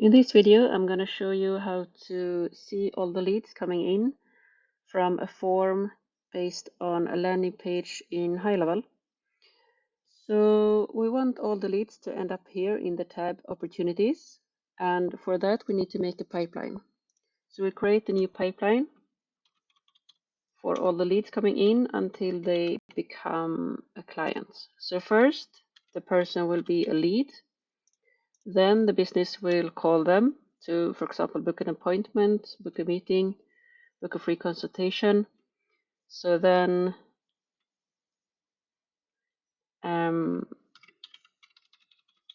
In this video, I'm going to show you how to see all the leads coming in from a form based on a landing page in Highlevel. So we want all the leads to end up here in the tab Opportunities, and for that we need to make a pipeline. So we create a new pipeline for all the leads coming in until they become a client. So first, the person will be a lead. Then the business will call them to, for example, book an appointment, book a meeting, book a free consultation. So then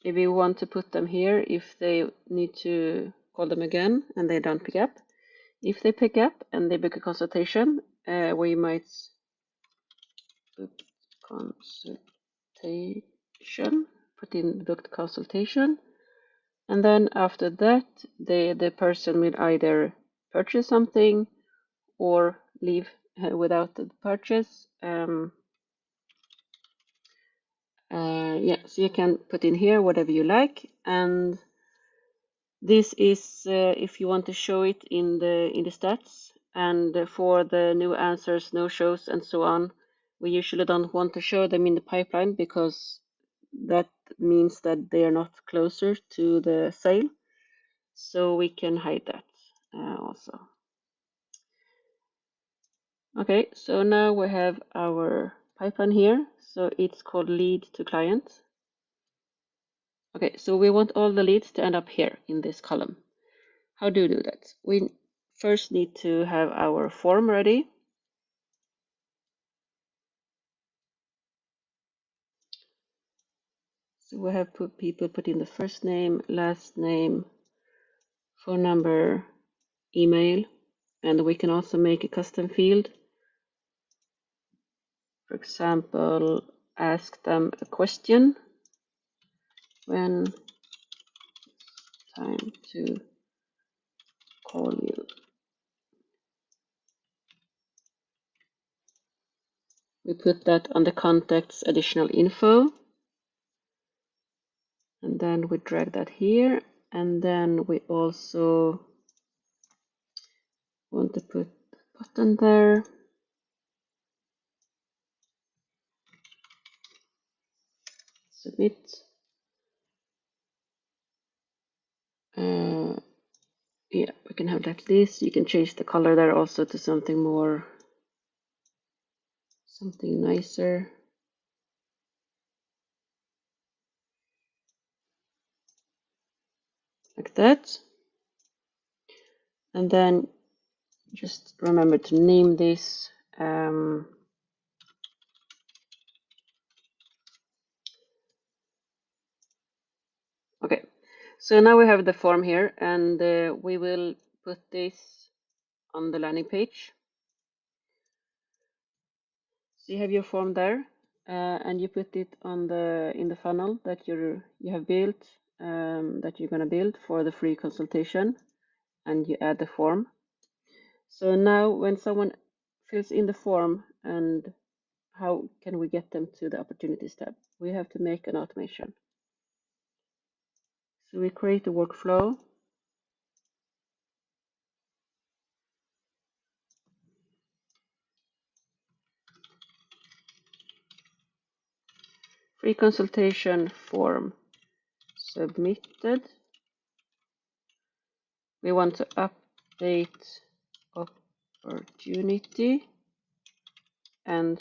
if you want to put them here, if they need to call them again and they don't pick up, if they pick up and they book a consultation, we might book consultation, put in booked consultation, and then after that the person will either purchase something or leave without the purchase. Yeah, so you can put in here whatever you like, and this is if you want to show it in the stats. And for the new answers, no shows, and so on, we usually don't want to show them in the pipeline because that means that they are not closer to the sale. So we can hide that also. Okay, so now we have our pipeline here. So it's called lead to client. Okay, so we want all the leads to end up here in this column. How do you do that? We first need to have our form ready. So we have people put in the first name, last name, phone number, email, and we can also make a custom field. For example, ask them a question. When time to call you. We put that on the contacts additional info. And then we drag that here. And then we also want to put a button there. Submit. Yeah, we can have like this. You can change the color there also to something more, something nicer. Like that. And then just remember to name this. Okay, so now we have the form here, and we will put this on the landing page. So you have your form there, and you put it on in the funnel that you have built, that you're going to build for the free consultation, and you add the form. So now when someone fills in the form, and how can we get them to the opportunities tab? We have to make an automation. So we create a workflow. Free consultation form submitted. We want to update opportunity and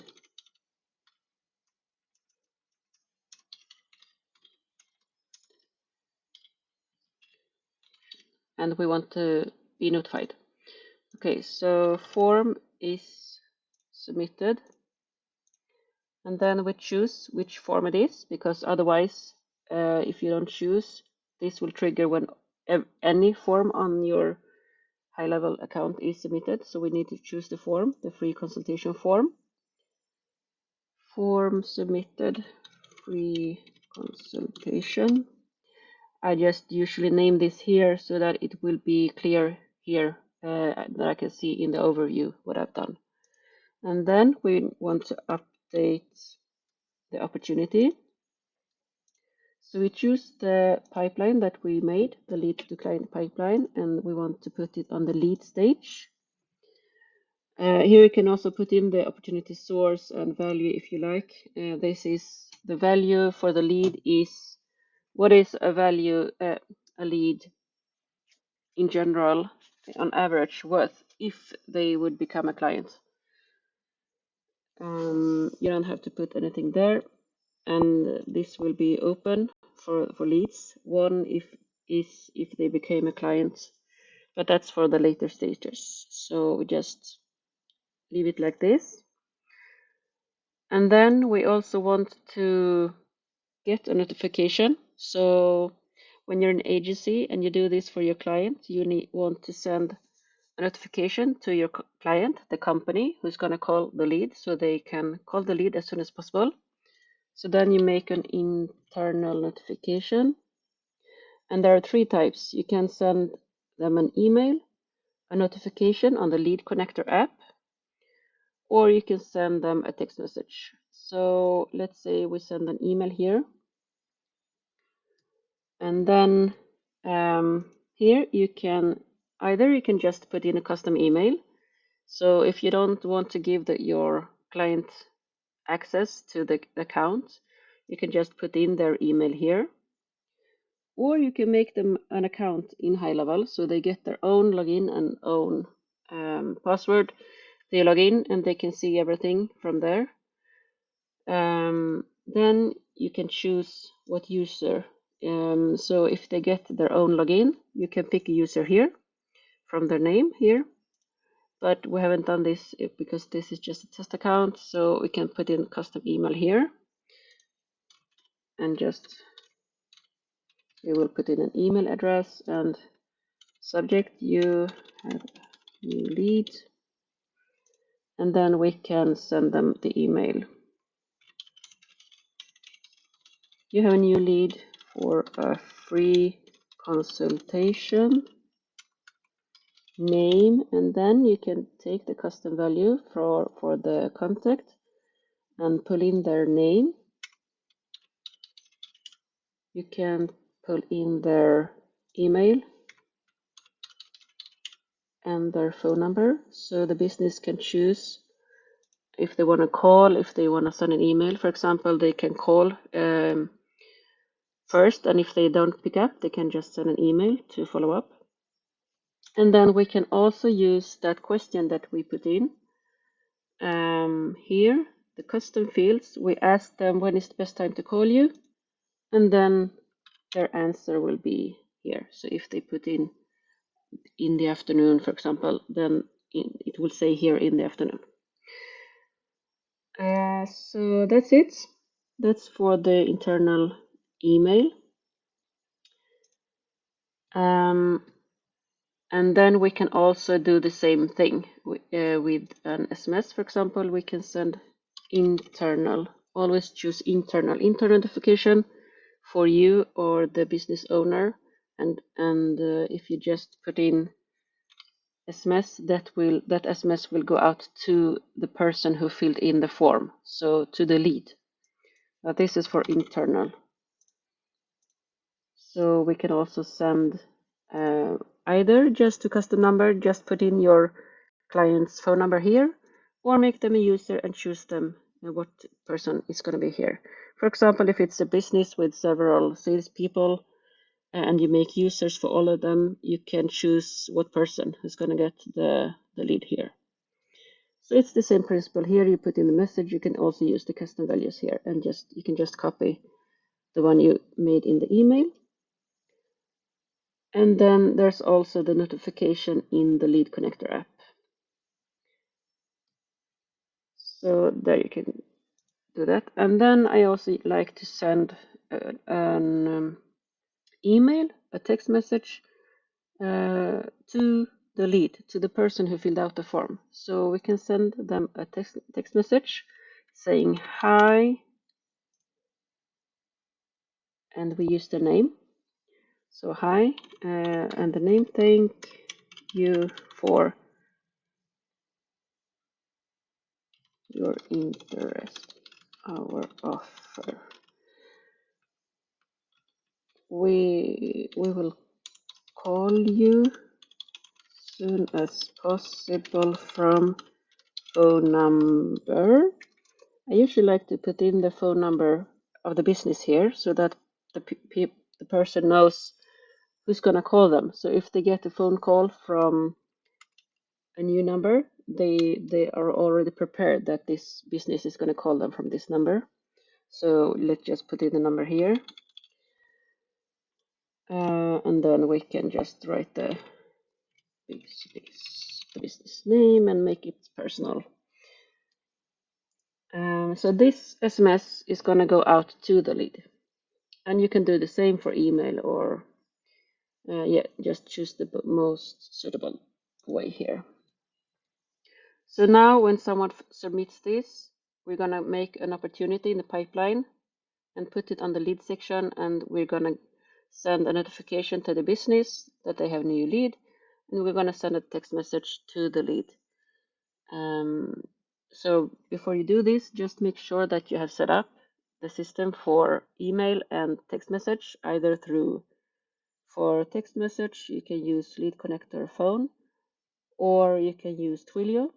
we want to be notified. Okay, so form is submitted, and then we choose which form it is, because otherwise if you don't choose, this will trigger when any form on your Highlevel account is submitted. So we need to choose the form, the free consultation form. Form submitted, free consultation. I just usually name this here so that it will be clear here, that I can see in the overview what I've done. And then we want to update the opportunity. So we choose the pipeline that we made, the lead to client pipeline, and we want to put it on the lead stage. Here you can also put in the opportunity source and value if you like. This is the value for the lead is what is a value, a lead in general, on average, worth if they would become a client. You don't have to put anything there, and this will be open for leads. One is if they became a client, but that's for the later stages. So we just leave it like this. And then we also want to get a notification. So when you're an agency and you do this for your client, you want to send a notification to your client, the company who's going to call the lead, so they can call the lead as soon as possible. So then you make an internal notification. And there are three types. You can send them an email, a notification on the Lead Connector app, or you can send them a text message. So let's say we send an email here. And then here you can just put in a custom email. So if you don't want to give your client access to the account, you can just put in their email here. Or you can make them an account in Highlevel, so they get their own login and own password. They log in and they can see everything from there. Then you can choose what user. So if they get their own login, you can pick a user here from their name here. But we haven't done this because this is just a test account, so we can put in custom email here. And we will put in an email address and subject, you have new lead, and then we can send them the email. You have a new lead for a free consultation, name, and then you can take the custom value for the contact and pull in their name. You can pull in their email and their phone number, so the business can choose if they want to call, if they want to send an email. For example, they can call first, and if they don't pick up, they can just send an email to follow up. And then we can also use that question that we put in here, the custom fields. We ask them when is the best time to call you, and then their answer will be here. So if they put in the afternoon, for example, then it will say here in the afternoon. So that's it. That's for the internal email. And then we can also do the same thing with an SMS, for example. We can send internal, always choose internal notification for you or the business owner. And if you just put in SMS, that SMS will go out to the person who filled in the form, so to the lead. But this is for internal. So we can also send either just to custom number, just put in your client's phone number here, or make them a user and choose them what person is going to be here. For example, if it's a business with several salespeople and you make users for all of them, you can choose what person is going to get the lead here. So it's the same principle here. You put in the message. You can also use the custom values here, and you can just copy the one you made in the email. And then there's also the notification in the Lead Connector app. So there you can do that. And then I also like to send an email, a text message to the lead, to the person who filled out the form. So we can send them a text message saying hi, and we use the name. So hi, and the name, thank you for your interest, our offer. we will call you soon as possible from phone number. I usually like to put in the phone number of the business here so that the person knows who's going to call them. So if they get a phone call from a new number, they are already prepared that this business is going to call them from this number. So let's just put in the number here. And then we can just write the business name and make it personal. So this SMS is going to go out to the lead. And you can do the same for email or, yeah, just choose the most suitable way here. So now when someone submits this, we're going to make an opportunity in the pipeline and put it on the lead section, and we're going to send a notification to the business that they have a new lead, and we're going to send a text message to the lead. So before you do this, just make sure that you have set up the system for email and text message, either through, for text message, you can use Lead Connector phone, or you can use Twilio.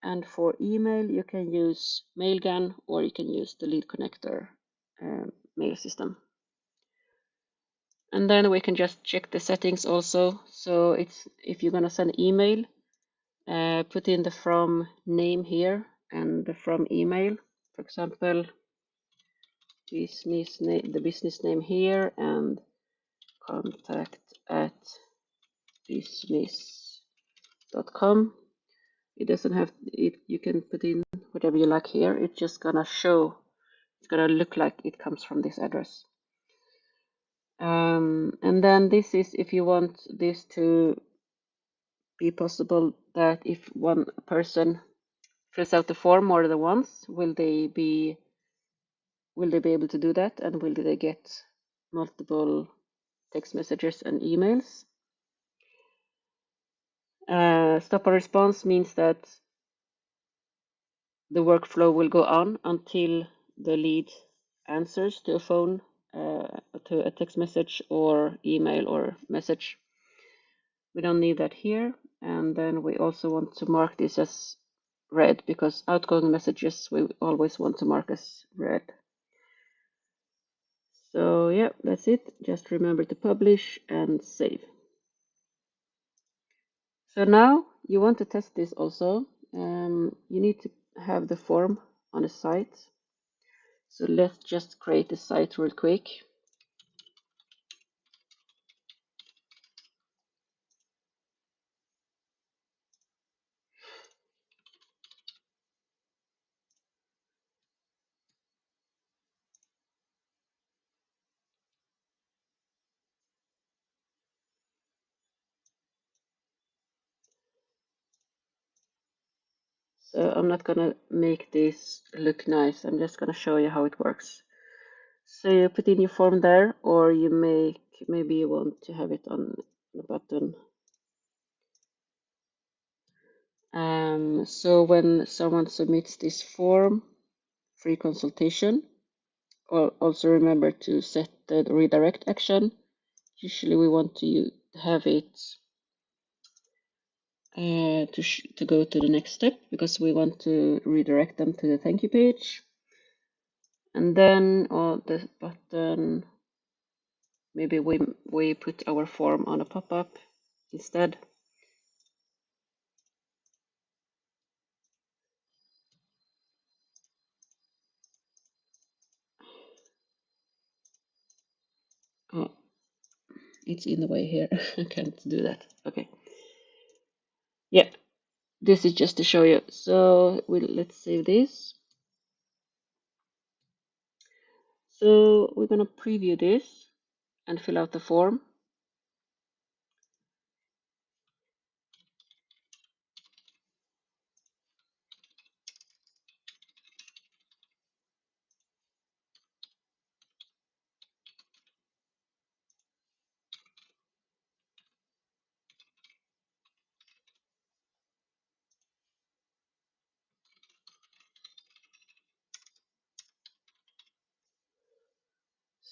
And for email, you can use Mailgun, or you can use the Lead Connector mail system. And then we can just check the settings also. So it's, if you're gonna send email, put in the from name here and the from email. For example, business name, the business name here, and contact at business.com. It doesn't have it. You can put in whatever you like here. It's just gonna show. It's gonna look like it comes from this address. And then this is if you want this to be possible that if one person fills out the form more than once, will they be able to do that, and will they get multiple text messages and emails? Stop and response means that the workflow will go on until the lead answers to a phone, to a text message or email or message. We don't need that here. And then we also want to mark this as red, because outgoing messages we always want to mark as red. So yeah, that's it. Just remember to publish and save. So now you want to test this also. You need to have the form on a site. So let's just create a site real quick. So I'm not gonna make this look nice. I'm just gonna show you how it works. So you put in your form there, or you maybe you want to have it on the button. So when someone submits this form, free consultation, or also remember to set the redirect action. Usually we want to have it to go to the next step, because we want to redirect them to the thank you page. And then on the button, maybe we put our form on a pop-up instead. Oh, it's in the way here. I can't do that. Okay. Yeah, this is just to show you. So let's save this. So we're gonna preview this and fill out the form.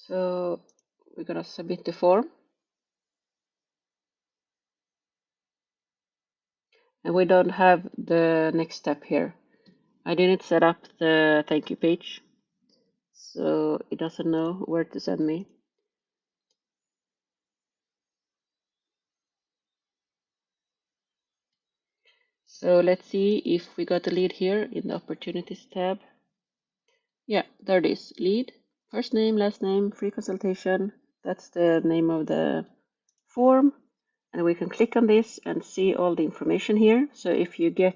So we're gonna submit the form. And we don't have the next step here. I didn't set up the thank you page, so it doesn't know where to send me. So let's see if we got a lead here in the opportunities tab. Yeah, there it is, lead, first name, last name, free consultation. That's the name of the form. And we can click on this and see all the information here. So if you give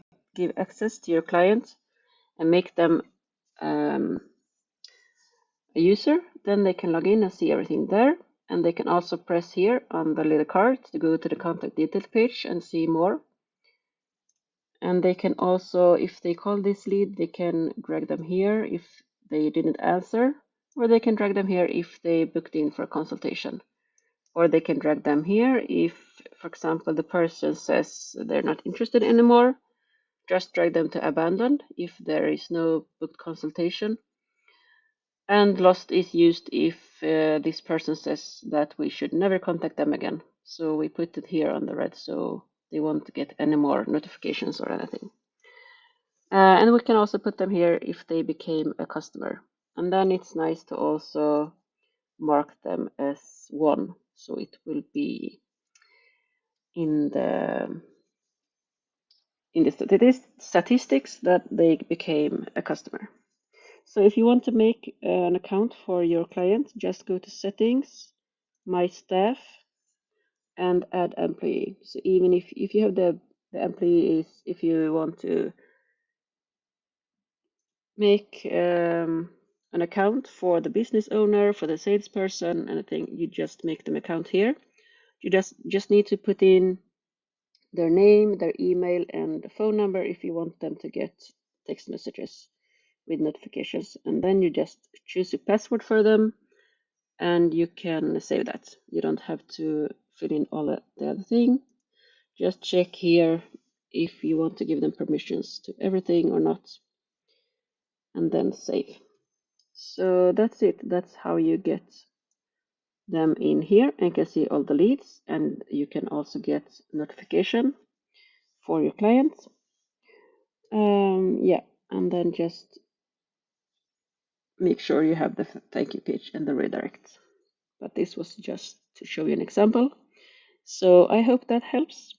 access to your client and make them a user, then they can log in and see everything there. And they can also press here on the little card to go to the contact details page and see more. And they can also, if they call this lead, they can drag them here if they didn't answer, or they can drag them here if they booked in for a consultation. Or they can drag them here if, for example, the person says they're not interested anymore. Just drag them to abandoned if there is no booked consultation. And lost is used if this person says that we should never contact them again. So we put it here on the red so they won't get any more notifications or anything. And we can also put them here if they became a customer. And then it's nice to also mark them as one, so it will be in the statistics that they became a customer. So if you want to make an account for your client, just go to settings, my staff, and add employee. So even if you have the employees, if you want to make an account for the business owner, for the salesperson, anything, you just make them account here. You just need to put in their name, their email, and the phone number if you want them to get text messages with notifications. And then you just choose a password for them and you can save that. You don't have to fill in all the other thing. Just check here if you want to give them permissions to everything or not, and then save. So that's it. That's how you get them in here and can see all the leads, and you can also get notification for your clients. Yeah, and then just make sure you have the thank you page and the redirect. But this was just to show you an example. So I hope that helps.